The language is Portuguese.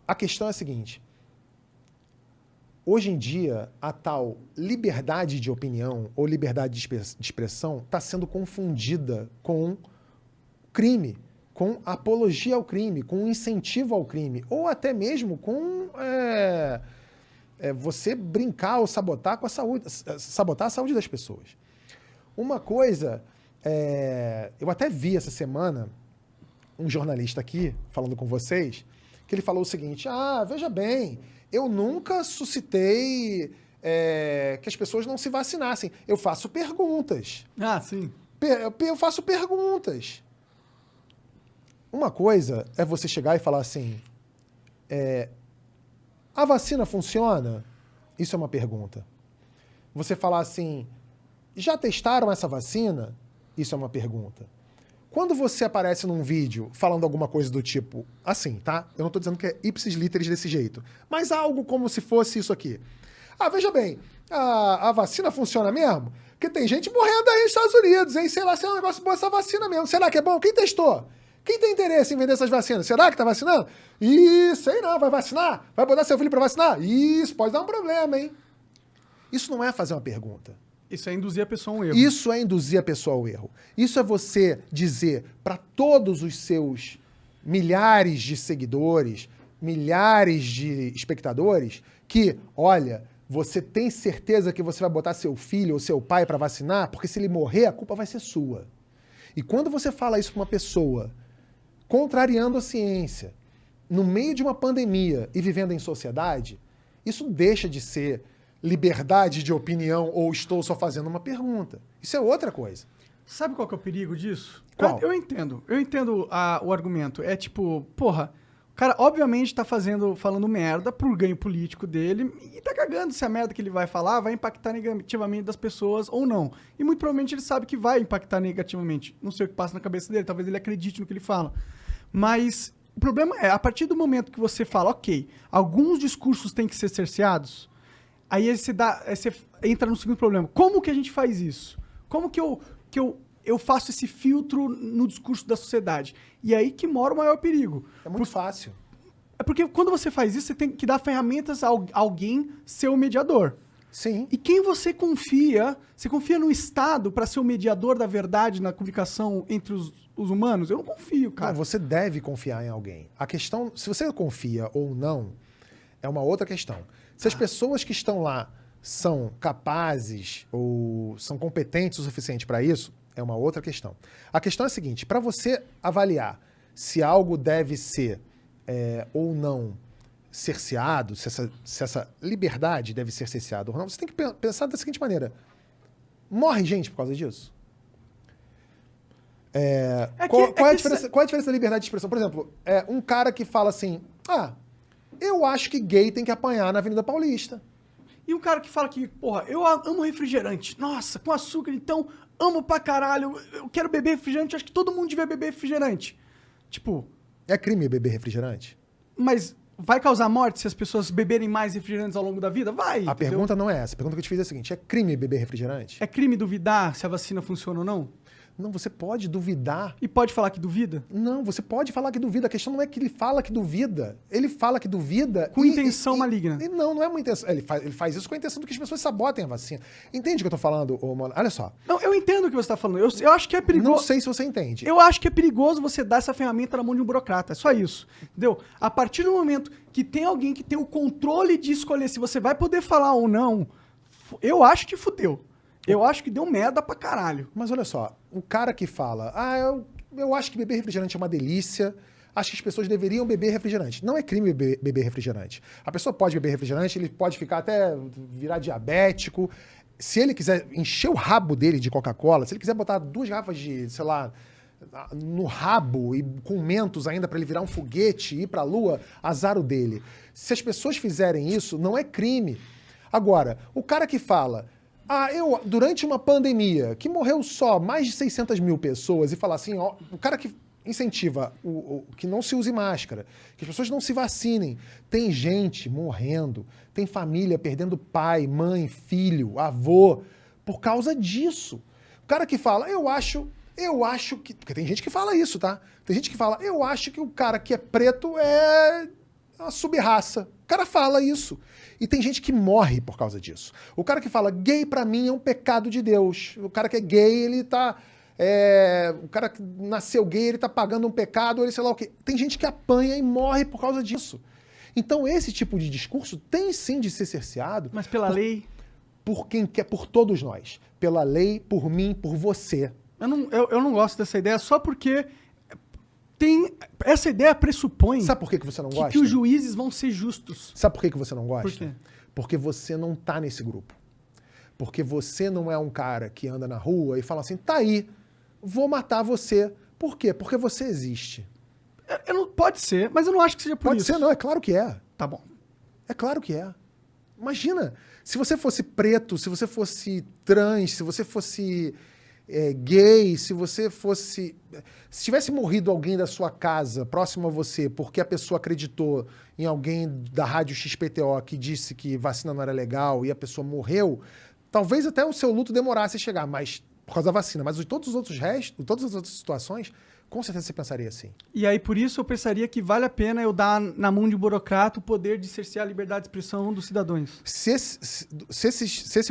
A questão é a seguinte. Hoje em dia, a tal liberdade de opinião ou liberdade de expressão está sendo confundida com crime, com apologia ao crime, com incentivo ao crime, ou até mesmo com você brincar ou sabotar a saúde das pessoas. Uma coisa, eu até vi essa semana um jornalista aqui falando com vocês, que ele falou o seguinte: veja bem, eu nunca suscitei que as pessoas não se vacinassem. Eu faço perguntas. Sim. Eu faço perguntas. Uma coisa é você chegar e falar assim, a vacina funciona? Isso é uma pergunta. Você falar assim, já testaram essa vacina? Isso é uma pergunta. Quando você aparece num vídeo falando alguma coisa do tipo, assim, tá? Eu não tô dizendo que é ipsis literis desse jeito, mas algo como se fosse isso aqui. Veja bem, a vacina funciona mesmo? Porque tem gente morrendo aí nos Estados Unidos, hein? Sei lá se é um negócio bom essa vacina mesmo. Será que é bom? Quem testou? Quem tem interesse em vender essas vacinas? Será que tá vacinando? Sei não, vai vacinar? Vai botar seu filho pra vacinar? Isso pode dar um problema, hein? Isso não é fazer uma pergunta. Isso é induzir a pessoa a um erro. Isso é induzir a pessoa ao erro. Isso é você dizer para todos os seus milhares de seguidores, milhares de espectadores, que, olha, você tem certeza que você vai botar seu filho ou seu pai para vacinar? Porque se ele morrer, a culpa vai ser sua. E quando você fala isso para uma pessoa, contrariando a ciência, no meio de uma pandemia e vivendo em sociedade, isso deixa de ser liberdade de opinião ou estou só fazendo uma pergunta. Isso é outra coisa. Sabe qual que é o perigo disso? Qual? Eu entendo o argumento. É tipo, porra, o cara obviamente tá falando merda pro ganho político dele e tá cagando se a merda que ele vai falar vai impactar negativamente das pessoas ou não. E muito provavelmente ele sabe que vai impactar negativamente. Não sei o que passa na cabeça dele, talvez ele acredite no que ele fala. Mas o problema é, a partir do momento que você fala, ok, alguns discursos têm que ser cerceados, aí você entra no segundo problema. Como que a gente faz isso? Como que eu faço esse filtro no discurso da sociedade? E aí que mora o maior perigo. É muito fácil. É porque quando você faz isso, você tem que dar ferramentas a alguém ser o mediador. Sim. E quem você confia? Você confia no Estado para ser o mediador da verdade na comunicação entre os humanos? Eu não confio, cara. Não, você deve confiar em alguém. A questão, se você confia ou não, é uma outra questão. Se as pessoas que estão lá são capazes ou são competentes o suficiente para isso, é uma outra questão. A questão é a seguinte, para você avaliar se algo deve ser ou não cerceado, se essa liberdade deve ser cerceada ou não, você tem que pensar da seguinte maneira. Morre gente por causa disso? Qual é a diferença da liberdade de expressão? Por exemplo, um cara que fala assim, eu acho que gay tem que apanhar na Avenida Paulista. E um cara que fala que, porra, eu amo refrigerante. Nossa, com açúcar, então, amo pra caralho. Eu quero beber refrigerante, acho que todo mundo devia beber refrigerante. Tipo... É crime beber refrigerante? Mas vai causar morte se as pessoas beberem mais refrigerantes ao longo da vida? Vai, A pergunta não é essa. A pergunta que eu te fiz é a seguinte, é crime beber refrigerante? É crime duvidar se a vacina funciona ou não? Não, você pode duvidar. E pode falar que duvida? Não, você pode falar que duvida. A questão não é que ele fala que duvida. Ele fala que duvida... Com intenção maligna. Não é uma intenção. Ele faz isso com a intenção de que as pessoas sabotem a vacina. Entende o que eu tô falando, mano? Olha só. Não, eu entendo o que você tá falando. Eu acho que é perigoso... Não sei se você entende. Eu acho que é perigoso você dar essa ferramenta na mão de um burocrata. É só isso. Entendeu? A partir do momento que tem alguém que tem o controle de escolher se você vai poder falar ou não, eu acho que fudeu. Eu acho que deu merda pra caralho. Mas olha só, o cara que fala, eu acho que beber refrigerante é uma delícia, acho que as pessoas deveriam beber refrigerante. Não é crime beber refrigerante. A pessoa pode beber refrigerante, ele pode ficar até virar diabético. Se ele quiser encher o rabo dele de Coca-Cola, se ele quiser botar 2 garrafas de, sei lá, no rabo e com mentos ainda para ele virar um foguete e ir pra lua, azar o dele. Se as pessoas fizerem isso, não é crime. Agora, o cara que fala... durante uma pandemia, que morreu só mais de 600 mil pessoas, e falar assim, o cara que incentiva que não se use máscara, que as pessoas não se vacinem, tem gente morrendo, tem família perdendo pai, mãe, filho, avô, por causa disso. O cara que fala, eu acho que... Porque tem gente que fala isso, tá? Tem gente que fala, eu acho que o cara que é preto é uma sub-raça. O cara fala isso. E tem gente que morre por causa disso. O cara que fala, gay pra mim é um pecado de Deus. O cara que é gay, ele tá... o cara que nasceu gay, ele tá pagando um pecado, ele sei lá o quê. Tem gente que apanha e morre por causa disso. Então esse tipo de discurso tem sim de ser cerceado. Mas pela lei... Por quem quer, por todos nós. Pela lei, por mim, por você. Eu não gosto dessa ideia só porque essa ideia pressupõe Sabe por que você não gosta? que os juízes vão ser justos. Sabe por que você não gosta? Por quê? Porque você não tá nesse grupo. Porque você não é um cara que anda na rua e fala assim, tá aí, vou matar você. Por quê? Porque você existe. Pode ser, mas eu não acho que seja por Pode isso. ser, não, é claro que é. Tá bom. É claro que é. Imagina, se você fosse preto, se você fosse trans, se você fosse gay, se você fosse... Se tivesse morrido alguém da sua casa, próximo a você, porque a pessoa acreditou em alguém da rádio XPTO que disse que vacina não era legal e a pessoa morreu, talvez até o seu luto demorasse a chegar, mas por causa da vacina. Mas todos os outros restos, todas as outras situações, com certeza você pensaria assim. E aí, por isso, eu pensaria que vale a pena eu dar na mão de um burocrata o poder de cercear a liberdade de expressão dos cidadãos. Se esse